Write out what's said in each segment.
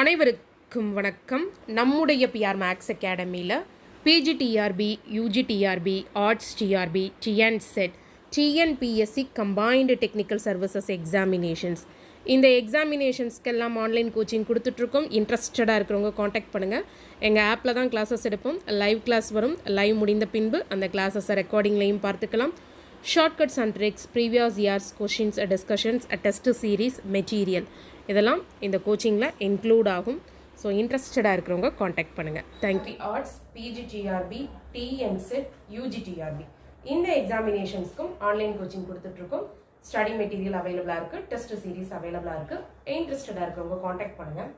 அனைவருக்கும் வணக்கம். நம்முடைய பிஆர் மேக்ஸ் அகாடமியில் PGTRB, UGTRB, arts TRB, TNSET, TNPSC combined technical services examinations, இந்த எக்ஸாமினேஷன்ஸ்க்கெல்லாம் ஆன்லைன் கோச்சிங் கொடுத்துட்ருக்கோம். இன்ட்ரெஸ்டடாக இருக்கிறவங்க காண்டாக்ட் பண்ணுங்கள். எங்கள் ஆப்பில் தான் கிளாஸஸ் எடுப்போம். லைவ் கிளாஸ் வரும். லைவ் முடிந்த பின்பு அந்த கிளாஸஸை ரெக்கார்டிங்லையும் பார்த்துக்கலாம். Shortcuts and tricks, previous years questions, discussions, test series, material இதெல்லாம் இந்த கோச்சிங்கில் இன்க்ளூட் ஆகும். ஸோ இன்ட்ரெஸ்டடாக இருக்கிறவங்க காண்டாக்ட் பண்ணுங்கள். Thank you. Arts, PGTRB, TNSET, UGTRB இந்த எக்ஸாமினேஷன்ஸ்க்கும் ஆன்லைன் கோச்சிங் கொடுத்துட்ருக்கோம். ஸ்டடி மெட்டீரியல் அவைலபிளாக இருக்குது. டெஸ்ட் சீரீஸ் அவைலபிளாக இருக்குது. இன்ட்ரெஸ்டடாக இருக்கிறவங்க காண்டாக்ட் பண்ணுங்கள்.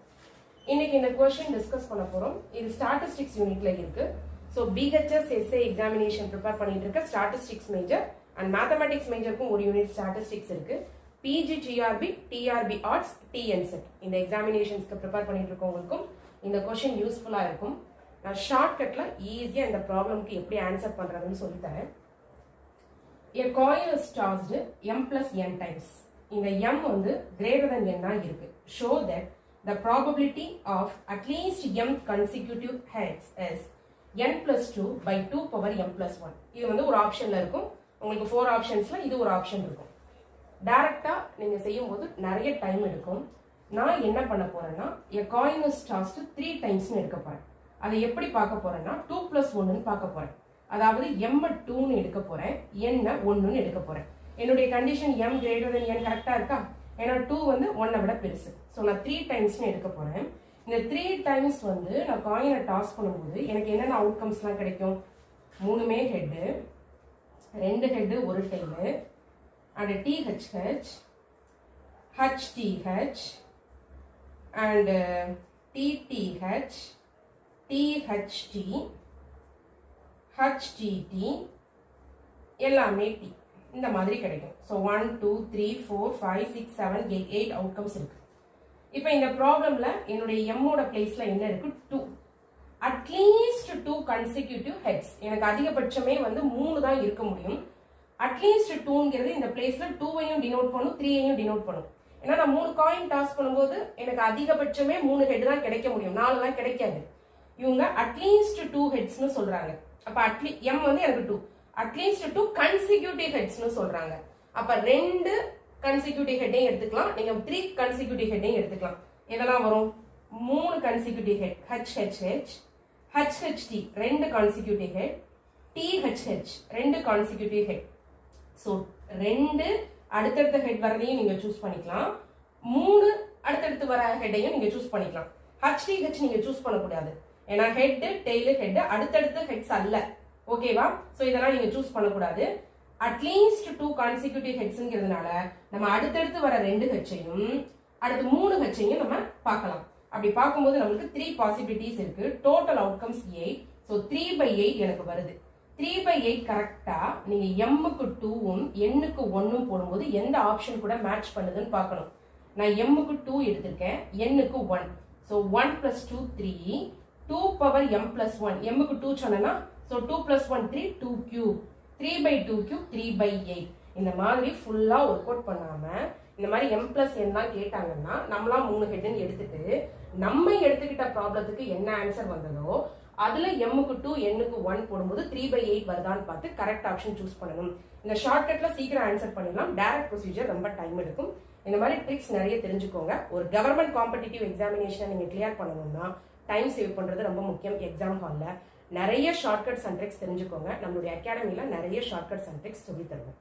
இன்றைக்கி இந்த கொஷின் டிஸ்கஸ் பண்ண போகிறோம். இது ஸ்டாட்டிஸ்டிக்ஸ் யூனிட்ல இருக்குது. So BHS SA examination prepare பண்ணிட்டு இருக்க ஸ்டாட்டிஸ்டிக்ஸ் மேஜர் அண்ட் மேத்தமெட்டிக்ஸ் மேஜருக்கும் ஒரு யூனிட் ஸ்டாட்டிஸ்டிக்ஸ் இருக்குது. பிஜிடிஆர்பி, டிஆர்பி ஆர்ட்ஸ், டிஎன்செட் இந்த எக்ஸாமினேஷன்ஸ்க்கு ப்ரிப்பேர் பண்ணிட்டு இருக்கவங்களுக்கும் இந்த கொஷின் யூஸ்ஃபுல்லாக இருக்கும். நான் ஷார்ட்கட்டில் ஈஸியாக இந்த ப்ராப்ளம்க்கு எப்படி ஆன்சர் பண்ணுறதுன்னு சொல்லித்தரேன். A coin is tossed m plus n times. இந்த m வந்து greater than n இருக்கு. Show that the probability of at least m consecutive heads is n plus 2 by 2 power m plus 1. இது வந்து ஒரு ஆப்ஷன்ல இருக்கும். உங்களுக்கு 4 ஆப்ஷன்ஸ்ல இது ஒரு ஆப்ஷன் இருக்கும். டைரக்டா நீங்க செய்யும்போது நிறைய டைம் எடுக்கும். நான் என்ன பண்ண போறேன்னா a coin is tossed 3 times எடுக்க போறேன். அதை எப்படி பார்க்க போறேன்னா 2 plus 1 பார்க்க போறேன். அதாவது m 2 எடுக்க போறேன், n 1 எடுக்க போறேன். என்னுடைய condition m greater than n கரெக்டா இருக்கா? ஏன்னா 2 வந்து 1 விட பெருசு. ஸோ நான் 3 times எடுக்க போறேன். இந்த 3 times வந்து நான் காயினை டாஸ் பண்ணும்போது எனக்கு என்னென்ன அவுட்கம்ஸ்லாம் கிடைக்கும்? 3மே head, 2 head, 1 tail, and THH, HTH, and TTH, THT, HTT எல்லாமே T இந்த மாதிரி கிடைக்கும். ஸோ 1 2 3 4 5 6 7 8 அவுட்கம்ஸ் இருக்கு. இப்போ இந்த ப்ராப்ளம்ல என்னுடைய எம்மோட பிளேஸ்ல என்ன இருக்கு? 2. At least 2 consecutive heads. எனக்கு அதிகபட்சமே வந்து 3 தான் இருக்க முடியும். அட்லீஸ்ட் 2ங்கிறது இந்த பிளேஸ்ல 2வையும் டினோட் பண்ணும், 3ஐயும் டினோட் பண்ணும். ஏன்னா நான் 3 காயின் டாஸ் பண்ணும்போது எனக்கு அதிகபட்சமே 3 ஹெட் தான் கிடைக்க முடியும், 4 கிடைக்காது. இவங்க அட்லீஸ்ட் 2 ஹெட்ஸ்னு சொல்றாங்க. அப்ப m வந்து எனக்கு 2, அட்லீஸ்ட் 2 கன்சிக்யூட்டிவ் ஹெட்ஸ்னு சொல்றாங்க. அப்ப 2 கன்சிக்யூட்டிவ் ஹெட்டையும் எடுத்துக்கலாம், நீங்க 3 கன்சிக்யூட்டிவ் ஹெட்டையும் எடுத்துக்கலாம். இதெல்லாம் வரும் 3 consecutive head, HHH, HHT 2 consecutive head, THH 2 consecutive head. So 2 அடுத்தடுத்த ஹெட் வரதையும் நீங்க சூஸ் பண்ணிக்கலாம், 3 அடுத்தடுத்து வர ஹெட்டையும் நீங்க சூஸ் பண்ணிக்கலாம். HTH நீங்க சூஸ் பண்ணக்கூடாது, ஏன்னா ஹெட் டெய்லு ஹெட் அடுத்தடுத்த ஹெட்ஸ் அல்ல. ஓகேவா? ஸோ இதெல்லாம் நீங்க சூஸ் பண்ணக்கூடாது. அட்லீஸ்ட் 2 கான்சிக்யூட்டிவ் ஹெட்ஸ்ங்கிறதுனால நம்ம அடுத்தடுத்து வர 2 ஹெட்ஸையும் அடுத்து 3 ஹெட்ஸையும் நம்ம பார்க்கலாம். அப்படி பார்க்கும்போது நம்மளுக்கு 3 பாசிபிலிட்டிஸ் இருக்கு. Total outcomes 8. ஸோ 3/8 எனக்கு வருது. 3/8 கரெக்டா நீங்க m-க்கு 2ம் n-க்கு 1ம் போடும்போது எந்த ஆப்ஷன் கூட மேட்ச் பண்ணுதுன்னு பார்க்கணும். நான் m-க்கு 2 எடுத்திருக்கேன், n-க்கு 1. So 1 plus 2 3, 2 power m plus 1. m-க்கு 2 சொன்னா ஸோ 2 plus 1 3, 2 cube, 3/2 cube 3/8. இந்த மாதிரி ஃபுல்லா ஒர்க் அவுட் பண்ணாம இந்த மாதிரி m plus n தான் கேட்டாங்கன்னா நம்மளாம் 3 ஹெட்னு எடுத்துட்டு நம்ம எடுத்துக்கிட்ட ப்ராப்ளத்துக்கு என்ன ஆன்சர் வந்ததோ அதுல m-க்கு 2 n-க்கு 1 போடும்போது 3/8 வருதான்னு பார்த்து கரெக்ட் ஆப்ஷன் சூஸ் பண்ணணும். இந்த ஷார்ட்கட்ல சீக்கிரம் ஆன்சர் பண்ணிடலாம். டைரக்ட் ப்ரொசீஜர் ரொம்ப டைம் எடுக்கும். இந்த மாதிரி ட்ரிக்ஸ் நிறைய தெரிஞ்சுக்கோங்க. ஒரு கவர்மெண்ட் காம்படிட்டிவ் எக்ஸாமினேஷனை நீங்க கிளியர் பண்ணணும்னா டைம் சேவ் பண்றது ரொம்ப முக்கியம். எக்ஸாம் ஹால்ல நிறைய ஷார்ட்கட்ஸ் அண்ட் ட்ரிக்ஸ் தெரிஞ்சுக்கோங்க. நம்மளுடைய அகாடமியில நிறைய ஷார்ட்கட்ஸ் அண்ட் ட்ரிக்ஸ் சொல்லி தருவோம்.